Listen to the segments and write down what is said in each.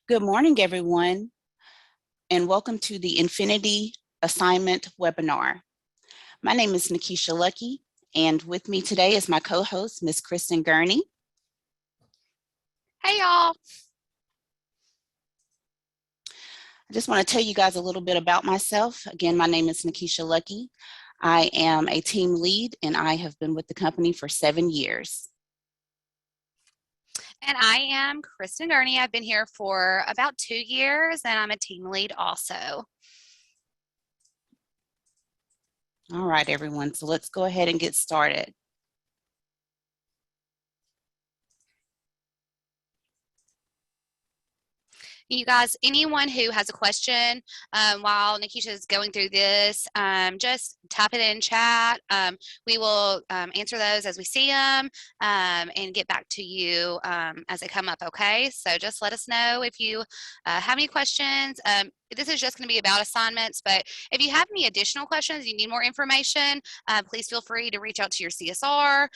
Good morning, everyone, and welcome to the Infinity Assignment webinar. My name is Nikisha Lucky, and with me today is my co-host, Ms. Kristen Gurney. Hey, y'all. I just want to tell you guys a little bit about myself. Again, my name is Nikisha Lucky. I am a team lead, and I have been with the company for 7 years. And I am Kristen Gurney. I've been here for about 2 years, and I'm a team lead also. All right, everyone, so let's go ahead and get started. You guys, anyone who has a question while Nikisha is going through this, just type it in chat. We will answer those as we see them and get back to you as they come up, okay? So just let us know if you have any questions. This is just going to be about assignments, but if you have any additional questions, you need more information, please feel free to reach out to your CSR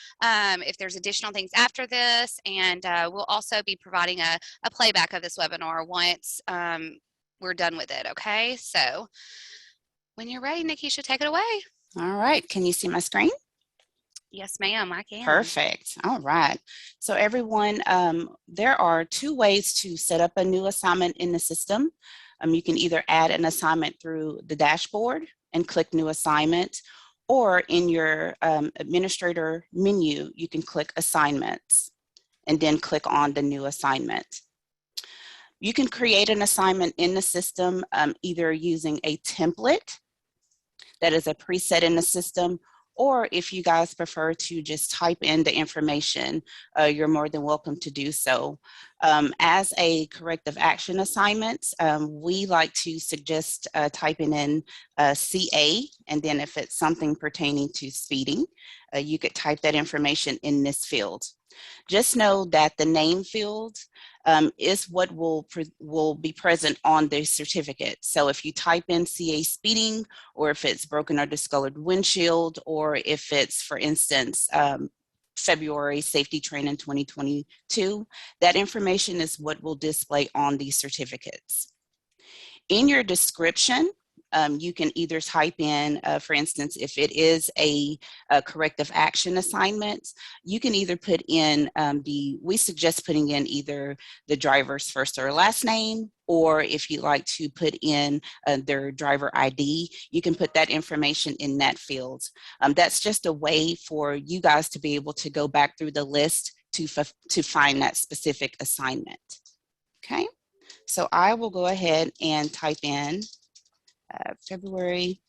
if there's additional things after this, and we'll also be providing a playback of this webinar once we're done with it, okay? So when you're ready, Nikisha, take it away. All right, can you see my screen? Yes, ma'am, I can. Perfect. All right. So everyone, there are 2 ways to set up a new assignment in the system. You can either add an assignment through the dashboard and click New Assignment, or in your administrator menu, you can click Assignments and then click on the new assignment. You can create an assignment in the system either using a template that is a preset in the system, or if you guys prefer to just type in the information, you're more than welcome to do so. As a corrective action assignment, we like to suggest typing in CA, and then if it's something pertaining to speeding, you could type that information in this field. Just know that the name field is what will be present on the certificate. So if you type in CA speeding, or if it's broken or discolored windshield, or if it's, for instance, February safety training 2022, that information is what will display on these certificates. In your description, you can either type in, for instance, if it is a corrective action assignment, you can either put in we suggest putting in either the driver's first or last name, or if you like to put in their driver ID, you can put that information in that field. That's just a way for you guys to be able to go back through the list to find that specific assignment. Okay, so I will go ahead and type in February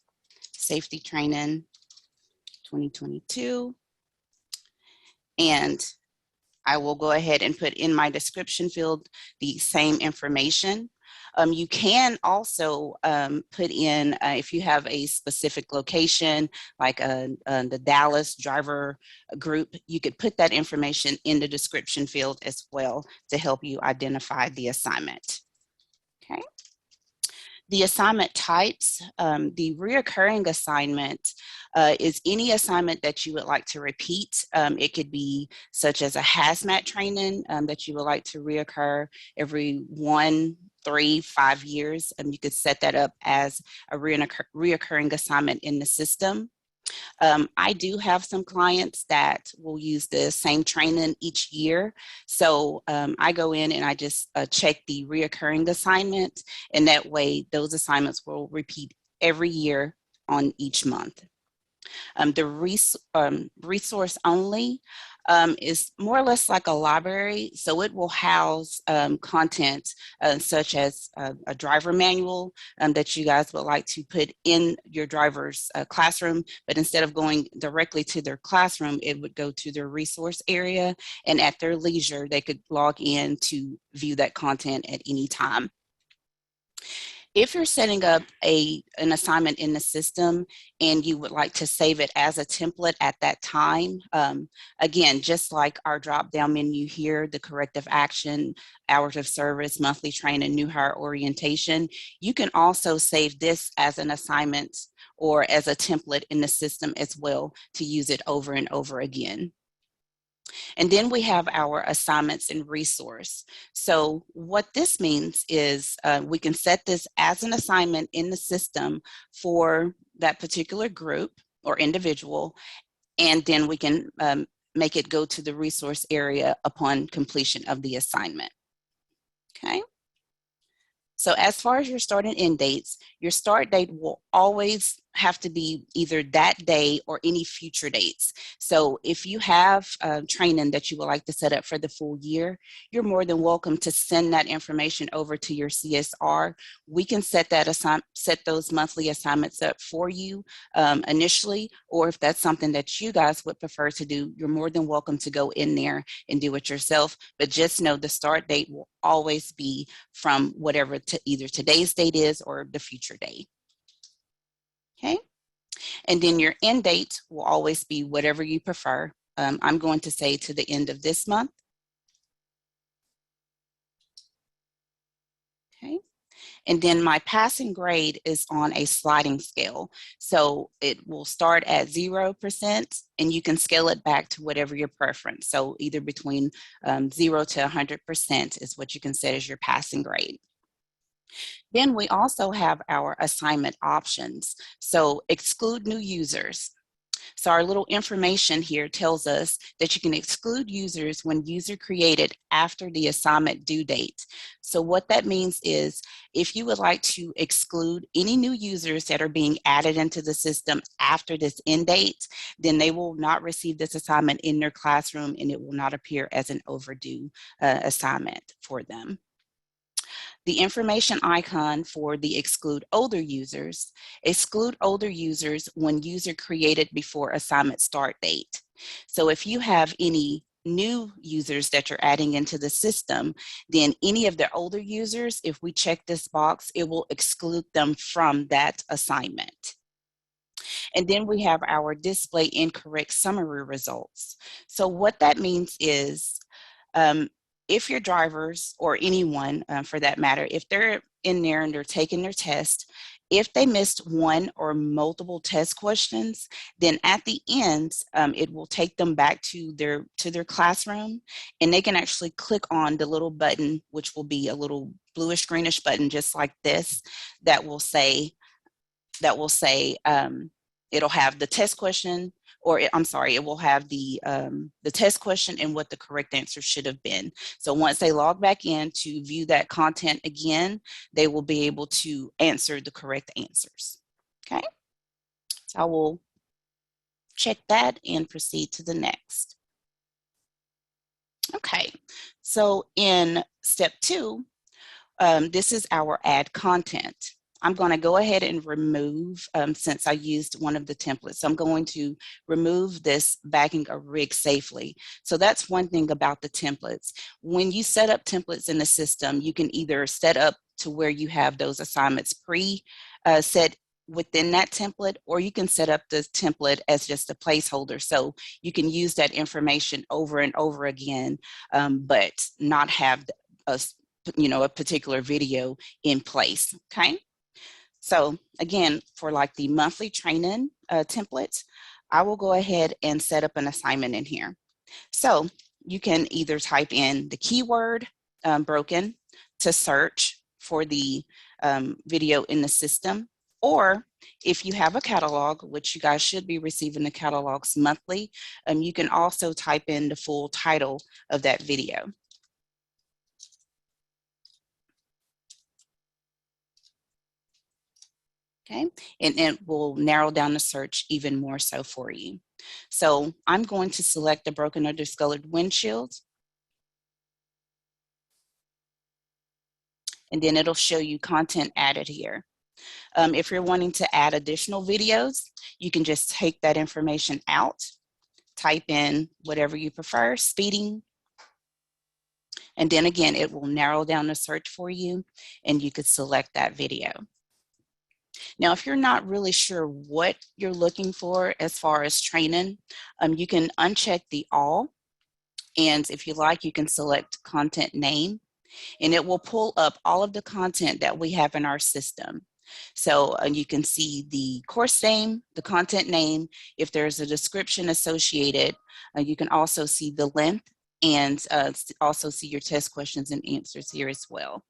safety training 2022, and I will go ahead and put in my description field the same information. You can also put in, if you have a specific location, like the Dallas driver group, you could put that information in the description field as well to help you identify the assignment. Okay. The assignment types, the reoccurring assignment is any assignment that you would like to repeat. It could be such as a hazmat training that you would like to reoccur every 1, 3, 5 years. You could set that up as a reoccurring assignment in the system. I do have some clients that will use the same training each year. So I go in and I just check the reoccurring assignment, and that way those assignments will repeat every year on each month. The resource only is more or less like a library, so it will house content such as a driver manual that you guys would like to put in your driver's classroom, but instead of going directly to their classroom, it would go to their resource area, and at their leisure, they could log in to view that content at any time. If you're setting up an assignment in the system and you would like to save it as a template at that time, again, just like our drop-down menu here, the corrective action, hours of service, monthly training, new hire orientation, you can also save this as an assignment or as a template in the system as well to use it over and over again. And then we have our assignments and resource. So what this means is we can set this as an assignment in the system for that particular group or individual, and then we can make it go to the resource area upon completion of the assignment. Okay. So as far as your start and end dates, your start date will always have to be either that day or any future dates. So if you have training that you would like to set up for the full year, you're more than welcome to send that information over to your CSR. We can set those monthly assignments up for you initially, or if that's something that you guys would prefer to do, you're more than welcome to go in there and do it yourself. But just know the start date will always be from whatever either today's date is or the future date. Okay, and then your end date will always be whatever you prefer. I'm going to say to the end of this month. Okay, and then my passing grade is on a sliding scale. So it will start at 0% and you can scale it back to whatever your preference. So either between 0 to 100% is what you can set as your passing grade. Then we also have our assignment options. So exclude new users. So our little information here tells us that you can exclude users when user created after the assignment due date. So what that means is if you would like to exclude any new users that are being added into the system after this end date, then they will not receive this assignment in their classroom and it will not appear as an overdue assignment for them. The information icon for the exclude older users when user created before assignment start date. So if you have any new users that you're adding into the system, then any of the older users, if we check this box, it will exclude them from that assignment. And then we have our display incorrect summary results. So what that means is if your drivers or anyone for that matter, if they're in there and they're taking their test, if they missed one or multiple test questions, then at the end, it will take them back to their classroom and they can actually click on the little button, which will be a little bluish greenish button just like this, that will say, it'll have the test question, or it will have the test question and what the correct answer should have been. So once they log back in to view that content again, they will be able to answer the correct answers. Okay, so I will check that and proceed to the next. Okay, so in step 2, this is our add content. I'm going to go ahead and remove, since I used one of the templates, I'm going to remove this bagging a rig safely. So that's one thing about the templates. When you set up templates in the system, you can either set up to where you have those assignments set within that template, or you can set up the template as just a placeholder. So you can use that information over and over again, but not have a particular video in place. Okay. So again, for like the monthly training templates, I will go ahead and set up an assignment in here. So you can either type in the keyword broken to search for the video in the system, or if you have a catalog, which you guys should be receiving the catalogs monthly, you can also type in the full title of that video. Okay, and it will narrow down the search even more so for you. So I'm going to select the broken or discolored windshield. And then it'll show you content added here. If you're wanting to add additional videos, you can just take that information out, type in whatever you prefer, speeding, and then again, it will narrow down the search for you and you could select that video. Now, if you're not really sure what you're looking for as far as training, you can uncheck the all. And if you like, you can select content name and it will pull up all of the content that we have in our system. So you can see the course name, the content name, if there's a description associated. You can also see the length and also see your test questions and answers here as well.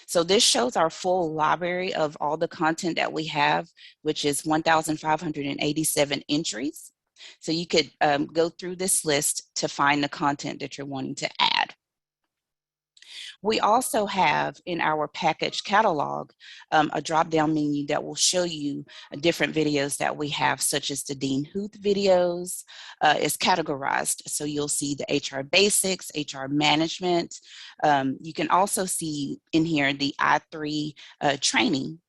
So this shows our full library of all the content that we have, which is 1,587 entries. So you could go through this list to find the content that you're wanting to add. We also have in our package catalog a drop-down menu that will show you different videos that we have, such as the Dean Huth videos. Is categorized, so you'll see the HR basics, HR management. You can also see in here the I3 training.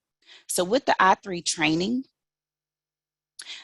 So with the I3 training,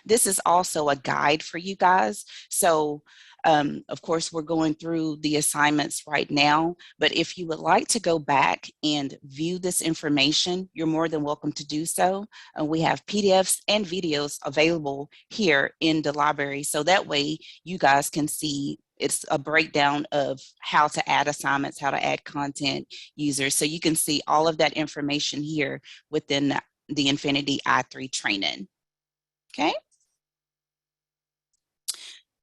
this is also a guide for you guys. So of course, we're going through the assignments right now, but if you would like to go back and view this information, you're more than welcome to do so. We have PDFs and videos available here in the library, so that way you guys can see it's a breakdown of how to add assignments, how to add content, users. So you can see all of that information here within the Infinit-I training. Okay.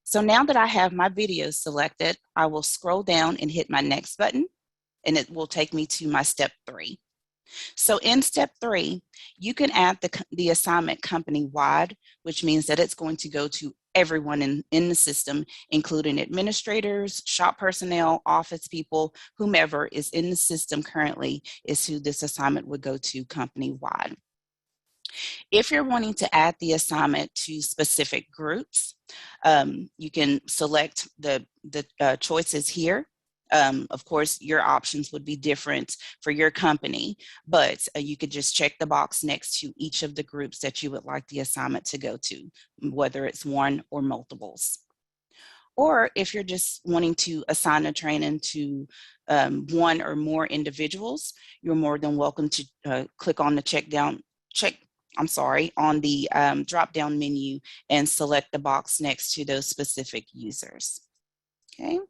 So now that I have my videos selected, I will scroll down and hit my next button, and it will take me to my step 3. So in step 3, you can add the assignment company-wide, which means that it's going to go to everyone in the system, including administrators, shop personnel, office people, whomever is in the system currently is who this assignment would go to company-wide. If you're wanting to add the assignment to specific groups, you can select the choices here. Of course, your options would be different for your company, but you could just check the box next to each of the groups that you would like the assignment to go to, whether it's one or multiples. Or if you're just wanting to assign a training to one or more individuals, you're more than welcome to click on the on the drop-down menu and select the box next to those specific users. Okay.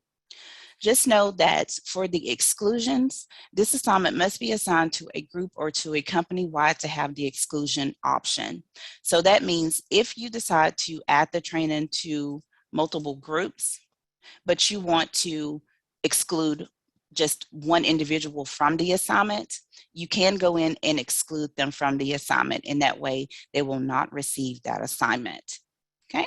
Just know that for the exclusions, this assignment must be assigned to a group or to a company-wide to have the exclusion option. So that means if you decide to add the training to multiple groups, but you want to exclude just one individual from the assignment, you can go in and exclude them from the assignment. In that way, they will not receive that assignment. Okay,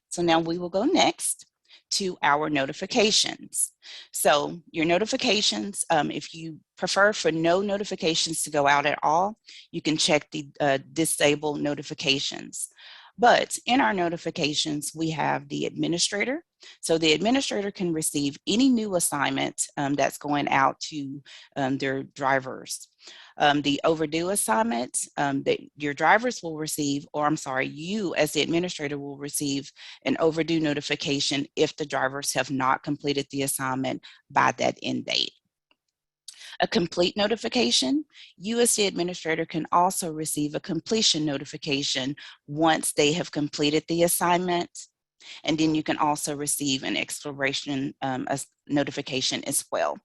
so now we will go next to our notifications. So your notifications, if you prefer for no notifications to go out at all, you can check the disable notifications. But in our notifications, we have the administrator. So the administrator can receive any new assignment that's going out to their drivers. The overdue assignment that your drivers will receive, or I'm sorry, you as the administrator will receive an overdue notification if the drivers have not completed the assignment by that end date. A complete notification, you as the administrator can also receive a completion notification once they have completed the assignment. And then you can also receive an exploration notification as well.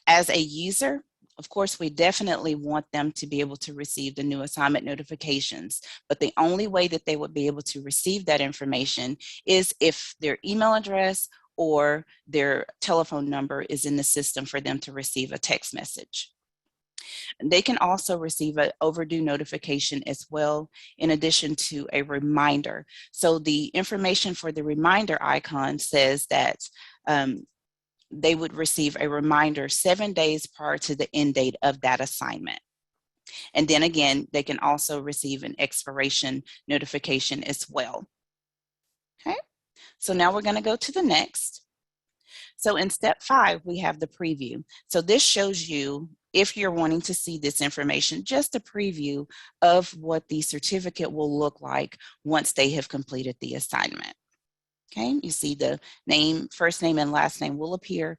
As a user, of course, we definitely want them to be able to receive the new assignment notifications, but the only way that they would be able to receive that information is if their email address or their telephone number is in the system for them to receive a text message. They can also receive an overdue notification as well, in addition to a reminder. So the information for the reminder icon says that they would receive a reminder 7 days prior to the end date of that assignment. And then again, they can also receive an expiration notification as well. Okay, so now we're going to go to the next. So in step 5, we have the preview. So this shows you, if you're wanting to see this information, just a preview of what the certificate will look like once they have completed the assignment. Okay, you see the name, first name and last name will appear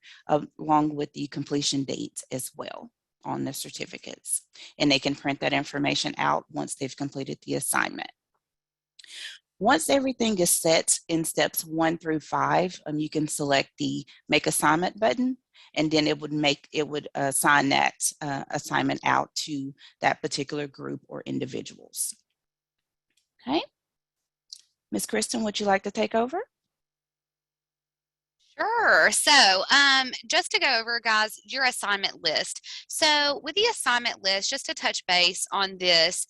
along with the completion date as well on the certificates. And they can print that information out once they've completed the assignment. Once everything is set in steps 1 through 5, you can select the Make Assignment button, and then it would assign that assignment out to that particular group or individuals. Okay. Ms. Kristen, would you like to take over? Sure. So, just to go over, guys, your assignment list. So, with the assignment list, just to touch base on this,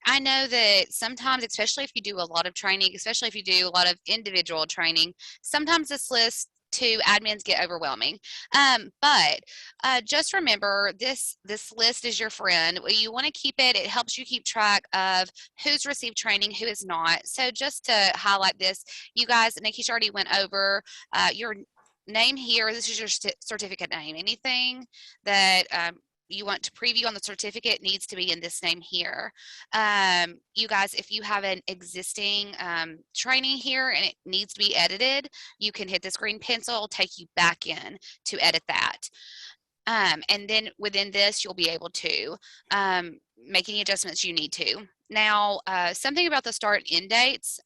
I know that sometimes, especially if you do a lot of training, especially if you do a lot of individual training, sometimes this list to admins get overwhelming. But just remember, this list is your friend. You want to keep it. It helps you keep track of who's received training, who is not. So, just to highlight this, you guys, Nikki's already went over your name here. This is your certificate name. Anything that you want to preview on the certificate needs to be in this name here. You guys, if you have an existing training here and it needs to be edited, you can hit this green pencil, it'll take you back in to edit that. And then within this, you'll be able to make any adjustments you need to. Now, something about the start and end dates.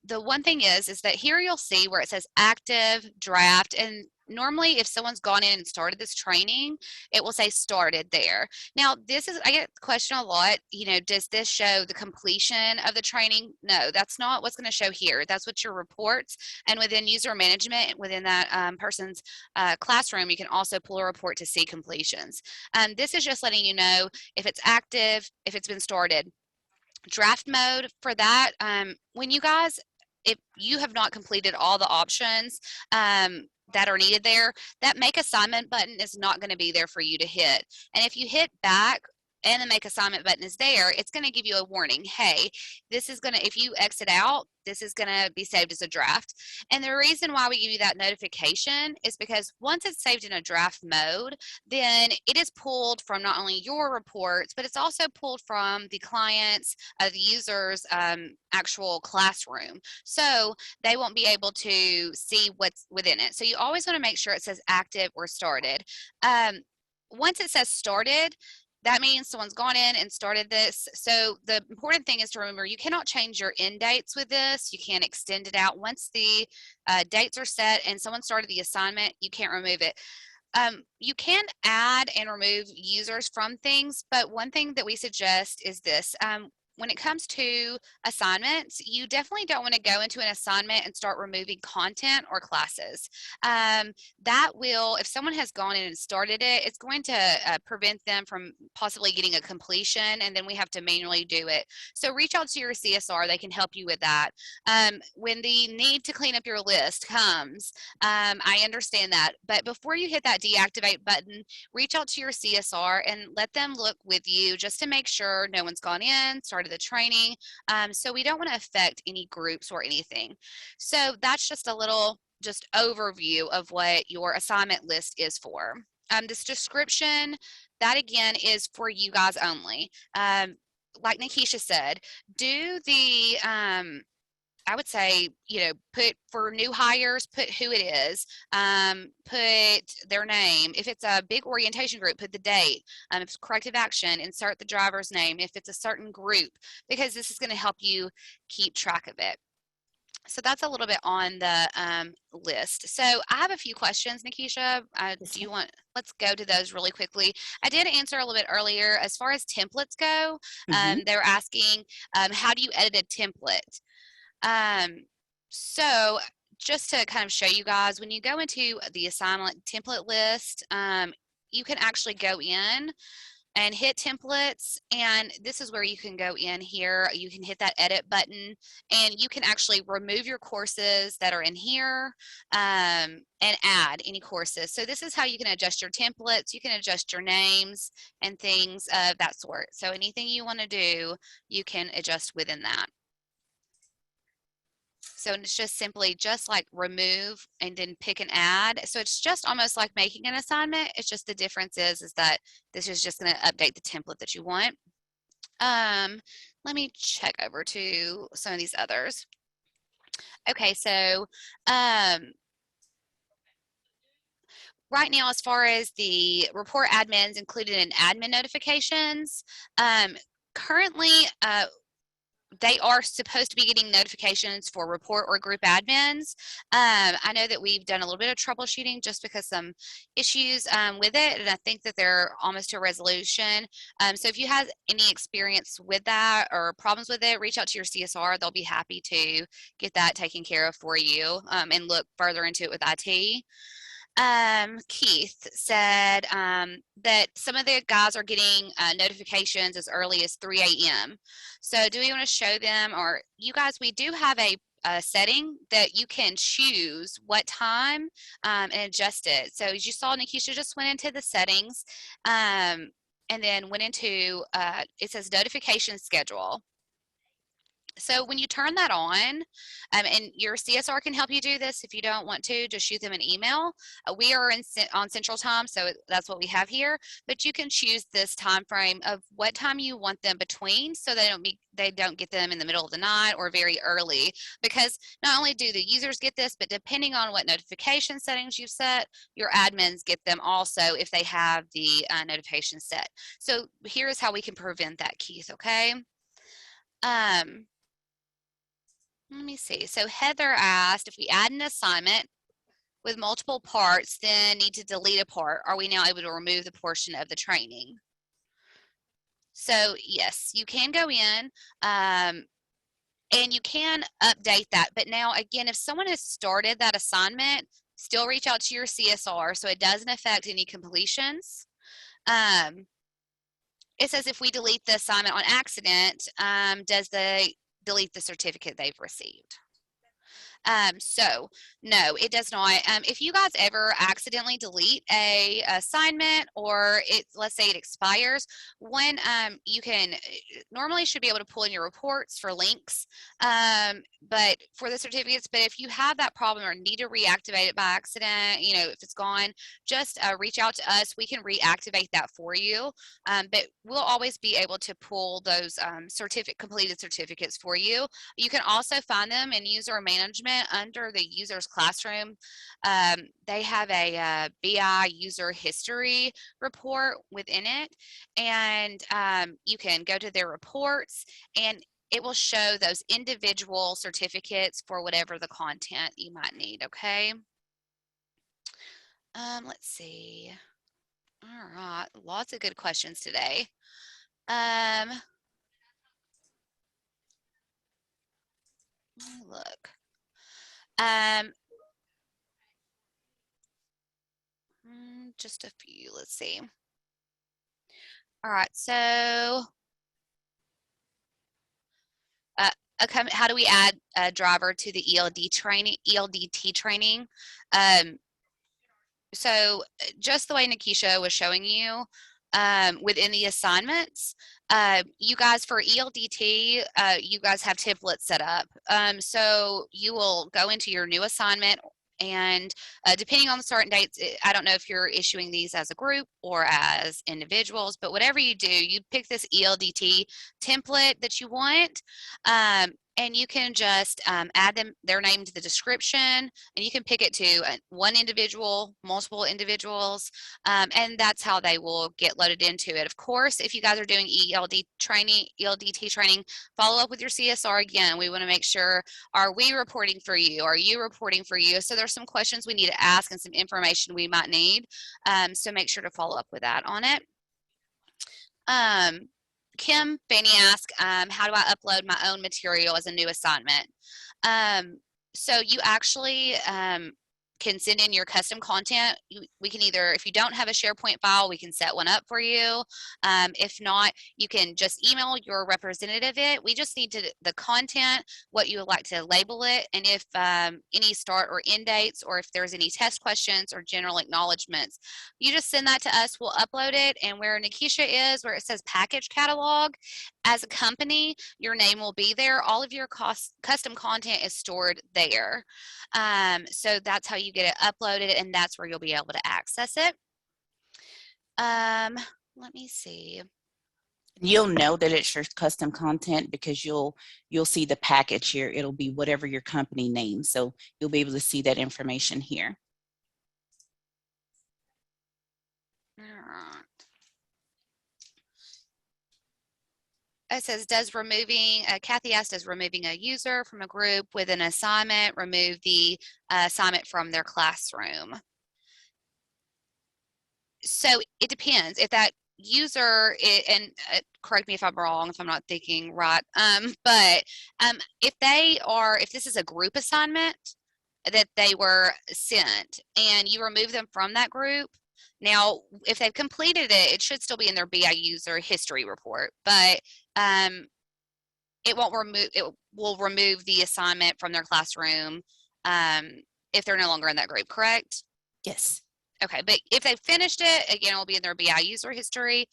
The one thing is that here you'll see where it says active, draft, and normally if someone's gone in and started this training, it will say started there. Now, I get the question a lot, does this show the completion of the training? No, that's not what's going to show here. That's what your reports, and within user management, within that person's classroom, you can also pull a report to see completions. This is just letting you know if it's active, if it's been started. Draft mode for that, when you guys, if you have not completed all the options that are needed there, that make assignment button is not going to be there for you to hit. And if you hit back and the make assignment button is there, it's going to give you a warning. Hey, this is going to, if you exit out, this is going to be saved as a draft. And the reason why we give you that notification is because once it's saved in a draft mode, then it is pulled from not only your reports, but it's also pulled from the client's, the user's actual classroom. So they won't be able to see what's within it. So you always want to make sure it says active or started. Once it says started, that means someone's gone in and started this. So the important thing is to remember, you cannot change your end dates with this. You can't extend it out. Once the dates are set and someone started the assignment, you can't remove it. You can add and remove users from things, but one thing that we suggest is this. When it comes to assignments, you definitely don't want to go into an assignment and start removing content or classes. That will, if someone has gone in and started it, it's going to prevent them from possibly getting a completion, and then we have to manually do it. So reach out to your CSR. They can help you with that. When the need to clean up your list comes, I understand that. But before you hit that deactivate button, reach out to your CSR and let them look with you just to make sure no one's gone in, started the training. So we don't want to affect any groups or anything. So that's just a little overview of what your assignment list is for. This description, that again is for you guys only. Like Nikisha said, do the I would say, put for new hires, put who it is, put their name. If it's a big orientation group, put the date. If it's corrective action, insert the driver's name. If it's a certain group, because this is going to help you keep track of it. So that's a little bit on the list. So I have a few questions, Nikisha. Let's go to those really quickly. I did answer a little bit earlier. As far as templates go, they were asking, how do you edit a template? So just to kind of show you guys, when you go into the assignment template list, you can actually go in and hit templates, and this is where you can go in here. You can hit that edit button, and you can actually remove your courses that are in here and add any courses. So this is how you can adjust your templates. You can adjust your names and things of that sort. So anything you want to do, you can adjust within that. So it's just simply just like remove and then pick and add. So it's just almost like making an assignment. It's just the difference is that this is just going to update the template that you want. Let me check over to some of these others. Okay, so right now, as far as the report admins included in admin notifications, currently they are supposed to be getting notifications for report or group admins. I know that we've done a little bit of troubleshooting just because some issues with it, and I think that they're almost to a resolution. So if you have any experience with that or problems with it, reach out to your CSR. They'll be happy to get that taken care of for you, and look further into it with IT. Keith said that some of the guys are getting notifications as early as 3 a.m. So do we want to show them, or you guys, we do have a setting that you can choose what time and adjust it. So as you saw, Nikisha just went into the settings and then went into, it says notification schedule. So when you turn that on, and your CSR can help you do this, if you don't want to, just shoot them an email. We are on Central Time, so that's what we have here. But you can choose this time frame of what time you want them between, so they don't get them in the middle of the night or very early. Because not only do the users get this, but depending on what notification settings you set, your admins get them also if they have the notification set. So here's how we can prevent that, Keith. Okay. Let me see. So Heather asked if we add an assignment with multiple parts, then need to delete a part. Are we now able to remove the portion of the training? So yes, you can go in and you can update that. But now again, if someone has started that assignment, still reach out to your CSR so it doesn't affect any completions. It says if we delete the assignment on accident, does they delete the certificate they've received? So no, it does not. If you guys ever accidentally delete a assignment, or let's say it expires, when you can normally should be able to pull in your reports for links, but for the certificates. But if you have that problem or need to reactivate it by accident, if it's gone, just reach out to us. We can reactivate that for you. But we'll always be able to pull those completed certificates for you. You can also find them in user management under the users classroom. They have a BI user history report within it, and you can go to their reports and it will show those individual certificates for whatever the content you might need. Okay. Let's see. All right, lots of good questions today. Let me look. Just a few. Let's see. All right, so how do we add a driver to the ELDT training? So just the way Nikisha was showing you within the assignments, you guys for ELDT, you guys have templates set up. So you will go into your new assignment, and depending on the start dates, I don't know if you're issuing these as a group or as individuals, but whatever you do, you pick this ELDT template that you want, and you can just add their name to the description, and you can pick it to one individual, multiple individuals, and that's how they will get loaded into it. Of course, if you guys are doing ELDT training, follow up with your CSR again. We want to make sure, are we reporting for you? Are you reporting for you? So there's some questions we need to ask and some information we might need. So make sure to follow up with that on it. Kim Fanny asked, how do I upload my own material as a new assignment? So you actually can send in your custom content. We can either, if you don't have a SharePoint file, we can set one up for you. If not, you can just email your representative it. We just need the content, what you would like to label it, and if any start or end dates, or if there's any test questions or general acknowledgments. You just send that to us, we'll upload it, and where Nikisha is, where it says package catalog, as a company, your name will be there. All of your custom content is stored there. So that's how you get it uploaded, and that's where you'll be able to access it. Let me see. You'll know that it's your custom content because you'll see the package here. It'll be whatever your company name. So you'll be able to see that information here. All right. it says, does removing, Kathy asked, does removing a user from a group with an assignment remove the assignment from their classroom? So it depends. If that user, and correct me if I'm wrong, if I'm not thinking right, but if this is a group assignment that they were sent and you remove them from that group, now, if they've completed it, it should still be in their BI user history report, but it will remove the assignment from their classroom if they're no longer in that group, correct? Yes. Okay, but if they finished it, again, it will be in their BI user history.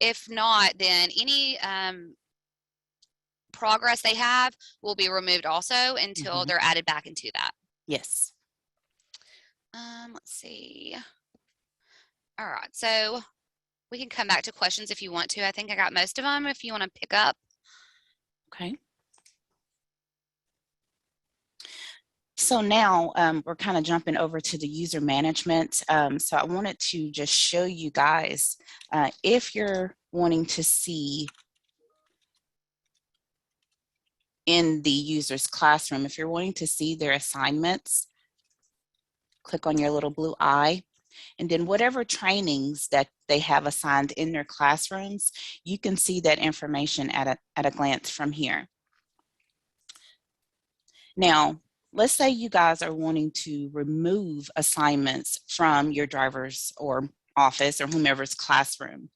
If not, then any progress they have will be removed also until they're added back into that. Yes. Let's see. All right, so we can come back to questions if you want to. I think I got most of them if you want to pick up. Okay. So now we're kind of jumping over to the user management. So I wanted to just show you guys, if you're wanting to see in the user's classroom, if you're wanting to see their assignments, click on your little blue eye. And then whatever trainings that they have assigned in their classrooms, you can see that information at a glance from here. Now, let's say you guys are wanting to remove assignments from your driver's or office or whomever's classroom.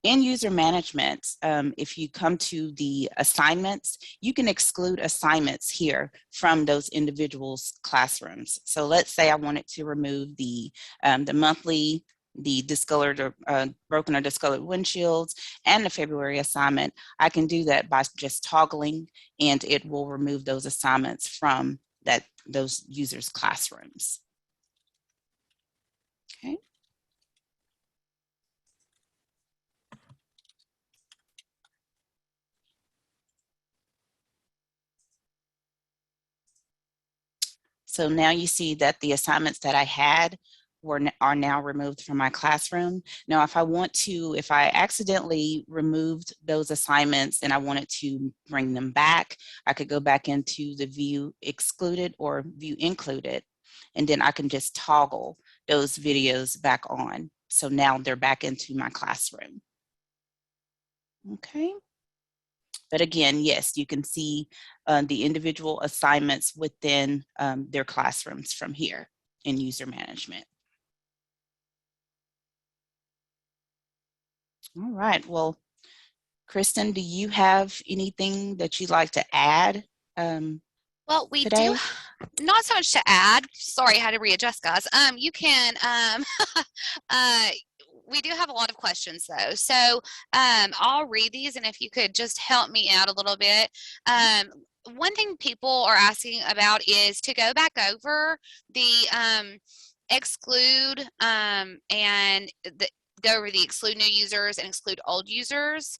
In user management, if you come to the assignments, you can exclude assignments here from those individuals' classrooms. So let's say I wanted to remove the monthly, the discolored or broken or discolored windshields, and the February assignment. I can do that by just toggling, and it will remove those assignments from those users' classrooms. Okay. So now you see that the assignments that I had are now removed from my classroom. Now, if I accidentally removed those assignments and I wanted to bring them back, I could go back into the view excluded or view included, and then I can just toggle those videos back on. So now they're back into my classroom. Okay. But again, yes, you can see the individual assignments within their classrooms from here in user management. All right, well, Kristen, do you have anything that you'd like to add Well, we today? do not so much to add. Sorry, I had to readjust, guys. You can we do have a lot of questions though. So I'll read these, and if you could just help me out a little bit. One thing people are asking about is to go back over the exclude and go over the exclude new users and exclude old users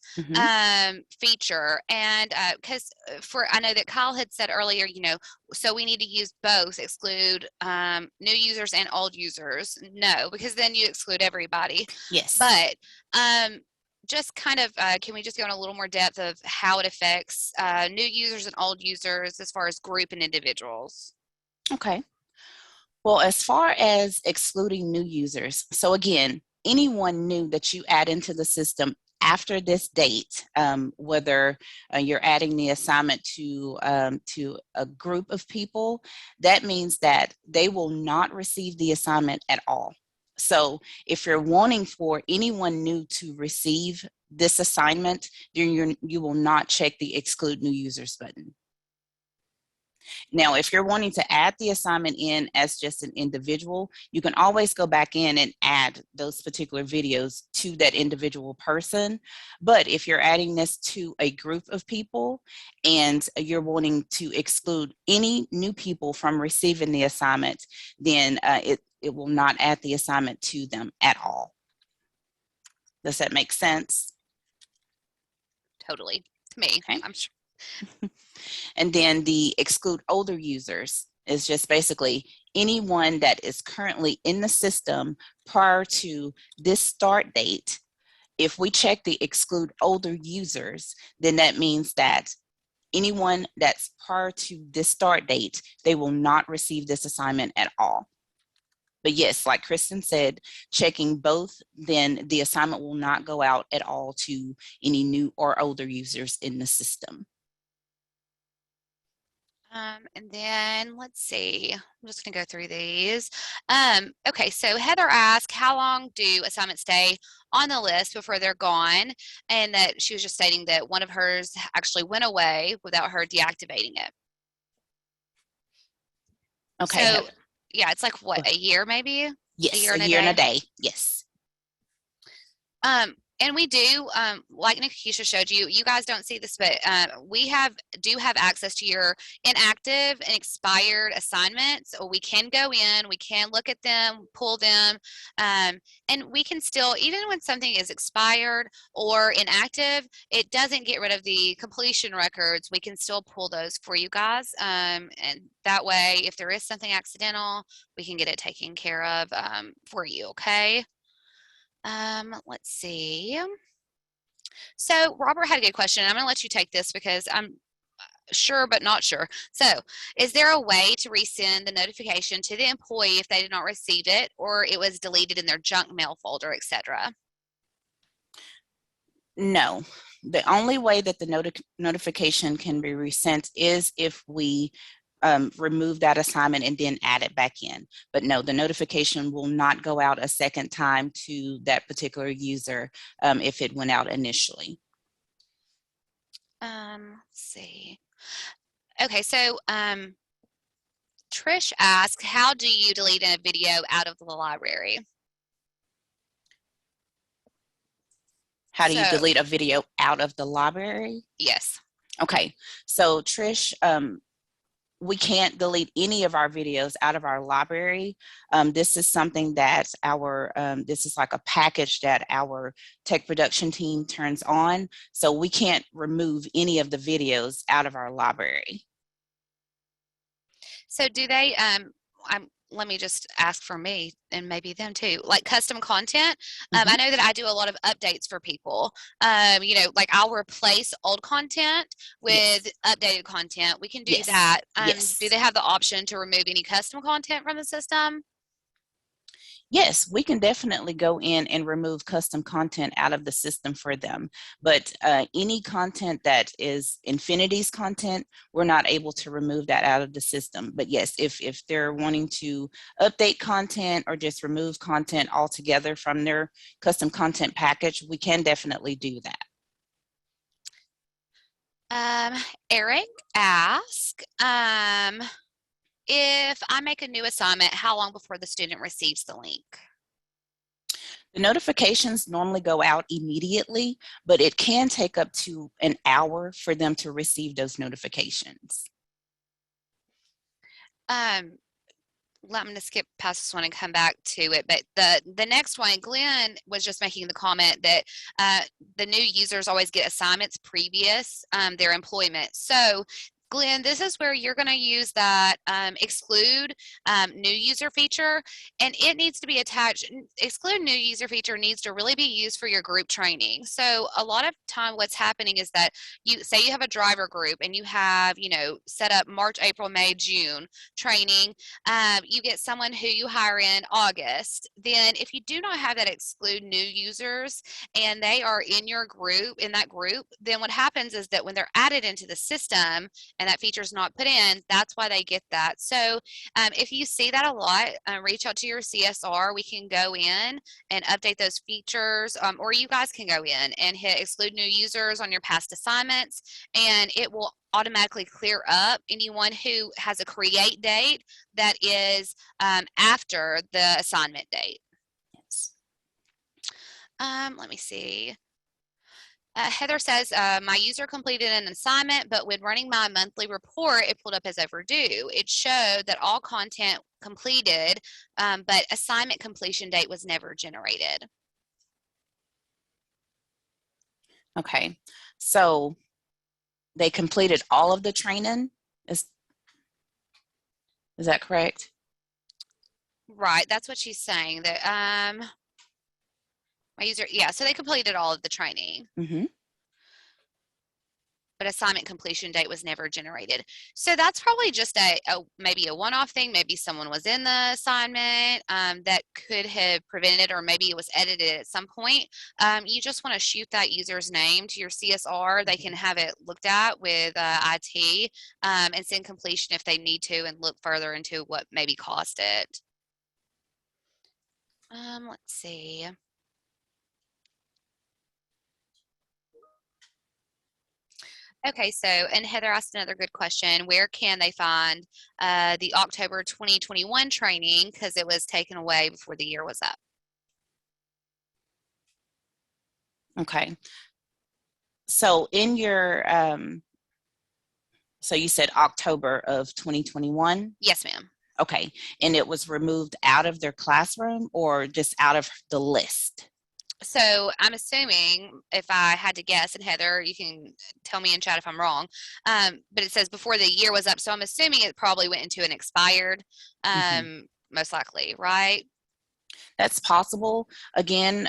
feature. And because I know that Kyle had said earlier, so we need to use both exclude new users and old users. No, because then you exclude everybody. Yes. But just kind of, can we just go in a little more depth of how it affects new users and old users as far as group and individuals? Okay. Well, as far as excluding new users, so again, anyone new that you add into the system after this date, whether you're adding the assignment to a group of people, that means that they will not receive the assignment at all. So if you're wanting for anyone new to receive this assignment, then you will not check the exclude new users button. Now, if you're wanting to add the assignment in as just an individual, you can always go back in and add those particular videos to that individual person. But if you're adding this to a group of people and you're wanting to exclude any new people from receiving the assignment, then it will not add the assignment to them at all. Does that make sense? Totally. To me, okay. I'm sure. And then the exclude older users is just basically anyone that is currently in the system prior to this start date If we check the exclude older users, then that means that anyone that's prior to this start date, they will not receive this assignment at all. But yes, like Kristen said, checking both, then the assignment will not go out at all to any new or older users in the system. And then let's see, I'm just gonna go through these. Okay, so Heather asked, how long do assignments stay on the list before they're gone? And that she was just stating that one of hers actually went away without her deactivating it. Okay, So Heather. yeah, it's like what, a year maybe? A Yes, year a and a year and a day? day. Yes. And we do, like Nikisha showed you, you guys don't see this, but we do have access to your inactive and expired assignments. So we can go in, we can look at them, pull them, and we can still, even when something is expired or inactive, it doesn't get rid of the completion records. We can still pull those for you guys. And that way, if there is something accidental, we can get it taken care of for you, okay? Let's see. So Robert had a good question. I'm going to let you take this because I'm sure but not sure. So, is there a way to resend the notification to the employee if they did not receive it or it was deleted in their junk mail folder, etc.? No. The only way that the notification can be resent is if we remove that assignment and then add it back in. But no, the notification will not go out a second time to that particular user if it went out initially. Let's see. Okay, so Trish asked, how do you delete a video out of the library? How do you So, delete a video out of the library? yes. Okay, so Trish, we can't delete any of our videos out of our library. This is something that this is like a package that our tech production team turns on. So we can't remove any of the videos out of our library. So do they, let me just ask for me and maybe them too, like custom content. I know that I do a lot of updates for people. Like I'll replace old content with Yes. updated content. We can do Yes. that. Do Yes. they have the option to remove any custom content from the system? Yes, we can definitely go in and remove custom content out of the system for them. But any content that is Infinit-I's content, we're not able to remove that out of the system. But yes, if they're wanting to update content or just remove content altogether from their custom content package, we can definitely do that. Eric asked, if I make a new assignment, how long before the student receives the link? The notifications normally go out immediately, but it can take up to an hour for them to receive those notifications. I'm going to skip past this one and come back to it. But the next one, Glenn was just making the comment that the new users always get assignments previous their employment. So Glenn, this is where you're going to use that exclude new user feature, and it needs to be attached. Exclude new user feature needs to really be used for your group training. So a lot of time what's happening is that you say you have a driver group and you have, set up March, April, May, June training. You get someone who you hire in August. Then if you do not have that exclude new users and they are in your group, in that group, then what happens is that when they're added into the system and that feature is not put in, that's why they get that. So if you see that a lot, reach out to your CSR. We can go in and update those features, or you guys can go in and hit exclude new users on your past assignments, and it will automatically clear up anyone who has a create date that is after the assignment date. Yes. Let me see. Heather says, my user completed an assignment, but when running my monthly report, it pulled up as overdue. It showed that all content completed, but assignment completion date was never generated. Okay, so they completed all of the training. Is that correct? Right, that's what she's saying. That My user, yeah, so they completed all of the training. Mm-hmm. But assignment completion date was never generated. So that's probably just maybe a one-off thing. Maybe someone was in the assignment that could have prevented, or maybe it was edited at some point. You just want to shoot that user's name to your CSR. They can have it looked at with IT and send completion if they need to, and look further into what maybe caused it. Let's see. Okay, so, and Heather asked another good question. Where can they find the October 2021 training, because it was taken away before the year was up? Okay. So in your, so you said October of 2021? Yes, ma'am. Okay. And it was removed out of their classroom or just out of the list? So I'm assuming, if I had to guess, and Heather, you can tell me in chat if I'm wrong, but it says before the year was up. So I'm assuming it probably went into an expired, most likely, right? That's possible. Again,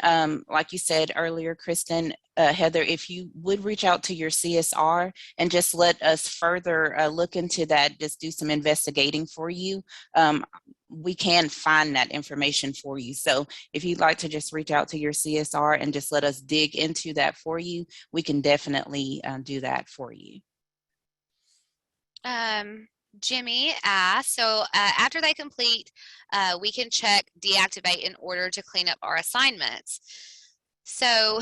like you said earlier, Kristen, Heather, if you would reach out to your CSR and just let us further look into that, just do some investigating for you, we can find that information for you. So if you'd like to just reach out to your CSR and just let us dig into that for you, we can definitely do that for you. Jimmy asked, so after they complete, we can check deactivate in order to clean up our assignments. So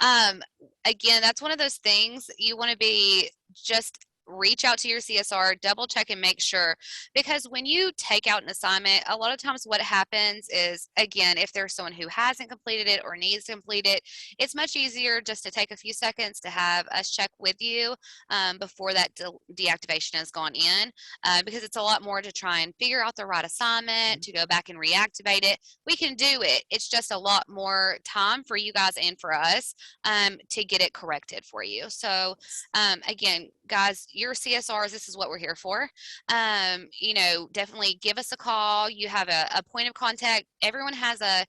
again, that's one of those things you want to be just reach out to your CSR, double check and make sure, because when you take out an assignment, a lot of times what happens is, again, if there's someone who hasn't completed it or needs to complete it, it's much easier just to take a few seconds to have us check with you before that deactivation has gone in, because it's a lot more to try and figure out the right assignment, to go back and reactivate it. We can do it. It's just a lot more time for you guys and for us to get it corrected for you. So again, guys, your CSRs, this is what we're here for. You know, definitely give us a call. You have a point of contact. Everyone has a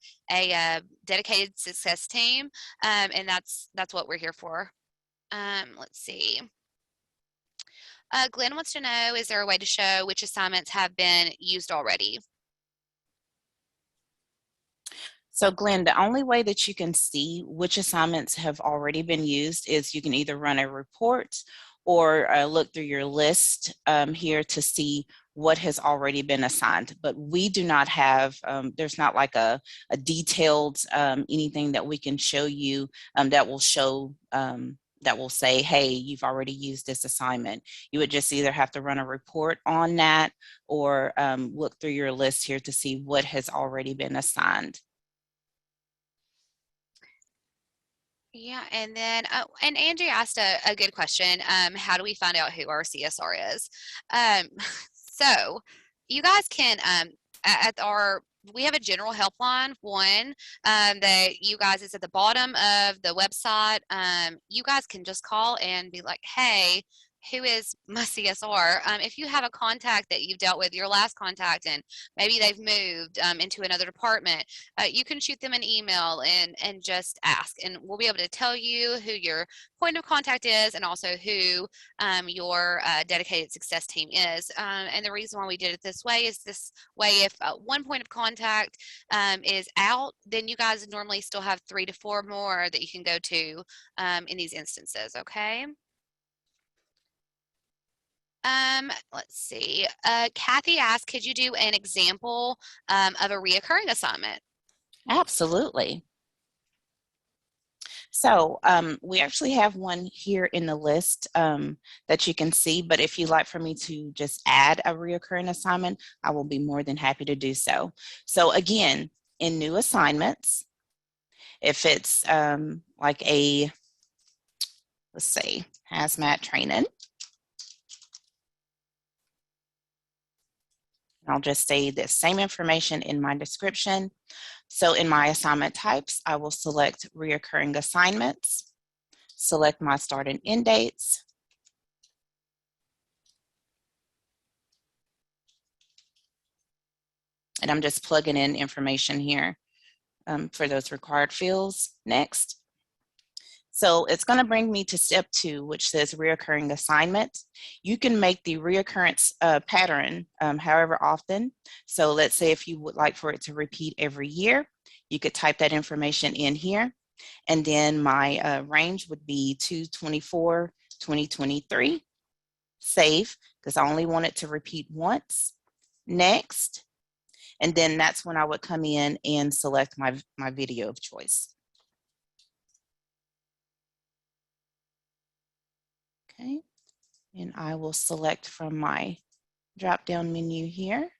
dedicated success team, and that's what we're here for. Let's see. Glenn wants to know, is there a way to show which assignments have been used already? So Glenn, the only way that you can see which assignments have already been used is you can either run a report or look through your list here to see what has already been assigned. But we do not have, there's not like a detailed anything that we can show you that will show, that will say, hey, you've already used this assignment. You would just either have to run a report on that or look through your list here to see what has already been assigned. Yeah, and then, and Angie asked a good question. How do we find out who our CSR is? So you guys can, at our, we have a general helpline one that you guys is at the bottom of the website. You guys can just call and be like, hey, who is my CSR? If you have a contact that you've dealt with, your last contact, and maybe they've moved into another department, you can shoot them an email and just ask, and we'll be able to tell you who your point of contact is and also who your dedicated success team is. And the reason why we did it this way is this way, if one point of contact is out, then you guys normally still have 3 to 4 more that you can go to in these instances, okay? Let's see. Kathy asked, could you do an example of a reoccurring assignment? Absolutely. So we actually have one here in the list that you can see, but if you'd like for me to just add a reoccurring assignment, I will be more than happy to do so. So again, in new assignments, if it's like a, let's say, hazmat training, I'll just say the same information in my description. So in my assignment types, I will select reoccurring assignments, select my start and end dates, and I'm just plugging in information here for those required fields. Next. So it's going to bring me to step 2, which says reoccurring assignment. You can make the reoccurrence pattern however often. So let's say if you would like for it to repeat every year, you could type that information in here. And then my range would be 2/24/2023. Save, because I only want it to repeat once. Next. And then that's when I would come in and select my video of choice. Okay, and I will select from my drop-down menu here.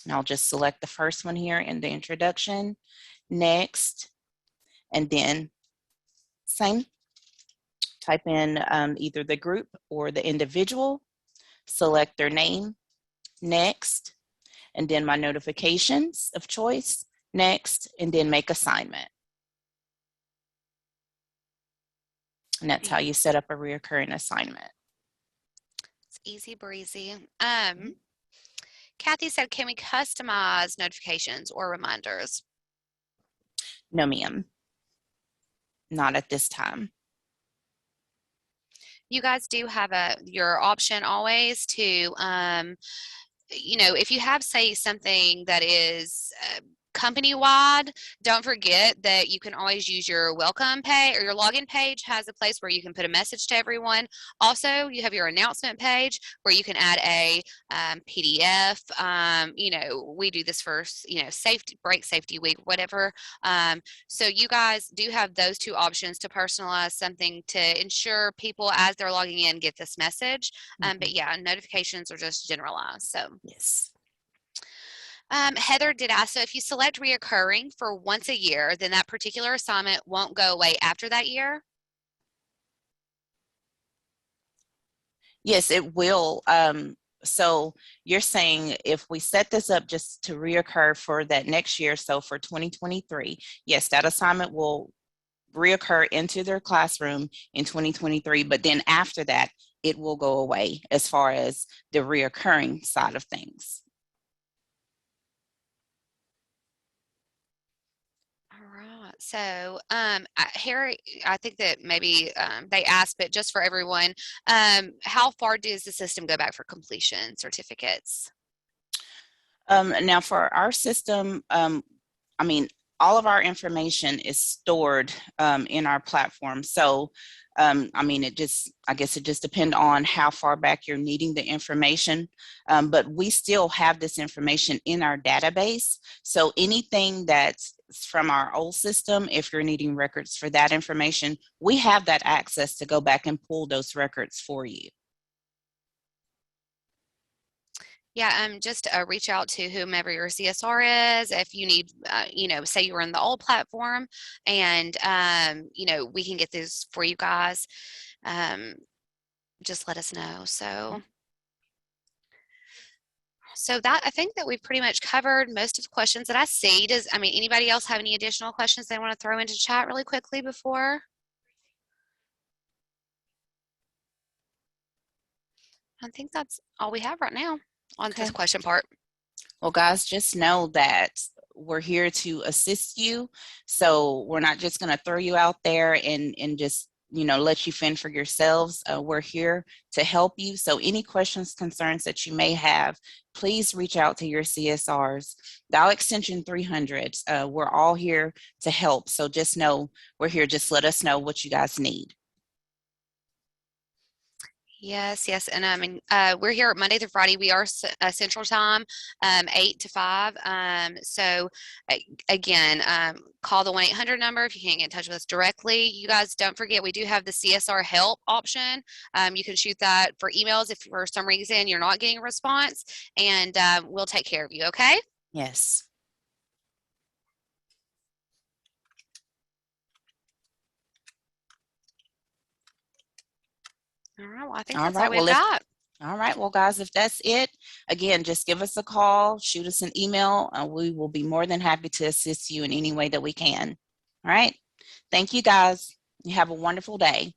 And I'll just select the first one here in the introduction. Next, and then same. Type in either the group or the individual, select their name, next, and then my notifications of choice, next, and then make assignment. And that's how you set up a reoccurring assignment. It's easy breezy. Kathy said, can we customize notifications or reminders? No, ma'am. Not at this time. You guys do have your option always to, if you have, say, something that is company-wide, don't forget that you can always use your welcome page, or your login page has a place where you can put a message to everyone. Also, you have your announcement page where you can add a PDF. We do this for, safety week, whatever. So you guys do have those 2 options to personalize something to ensure people as they're logging in get this message. But yeah, notifications are just generalized. So yes. Heather did ask, so if you select reoccurring for once a year, then that particular assignment won't go away after that year? Yes, it will. So you're saying if we set this up just to reoccur for that next year, so for 2023, yes, that assignment will reoccur into their classroom in 2023, but then after that, it will go away as far as the reoccurring side of things. So, Harry, I think that maybe they asked, but just for everyone, how far does the system go back for completion certificates? Now, for our system, all of our information is stored in our platform. So, I guess it just depends on how far back you're needing the information. But we still have this information in our database. So anything that's from our old system, if you're needing records for that information, we have that access to go back and pull those records for you. Yeah, just reach out to whomever your CSR is. If you need, say you were in the old platform, and we can get this for you guys. Just let us know. So that, I think that we've pretty much covered most of the questions that I see. Anybody else have any additional questions they want to throw into chat really quickly before? I think that's all we have right now on this question part. Well, guys, just know that we're here to assist you. So we're not just going to throw you out there and just, let you fend for yourselves. We're here to help you. So any questions, concerns that you may have, please reach out to your CSRs. Dial extension 300. We're all here to help. So just know we're here. Just let us know what you guys need. Yes. And we're here Monday through Friday. We are Central Time, 8 to 5. So again, call the 1-800 number if you can't get in touch with us directly. You guys don't forget, we do have the CSR help option. You can shoot that for emails if for some reason you're not getting a response, and we'll take care of you. Okay? Yes. All right. Well, I think that's all we've got. All right. Well, guys, if that's it, again, just give us a call, shoot us an email. We will be more than happy to assist you in any way that we can. All right. Thank you, guys. You have a wonderful day.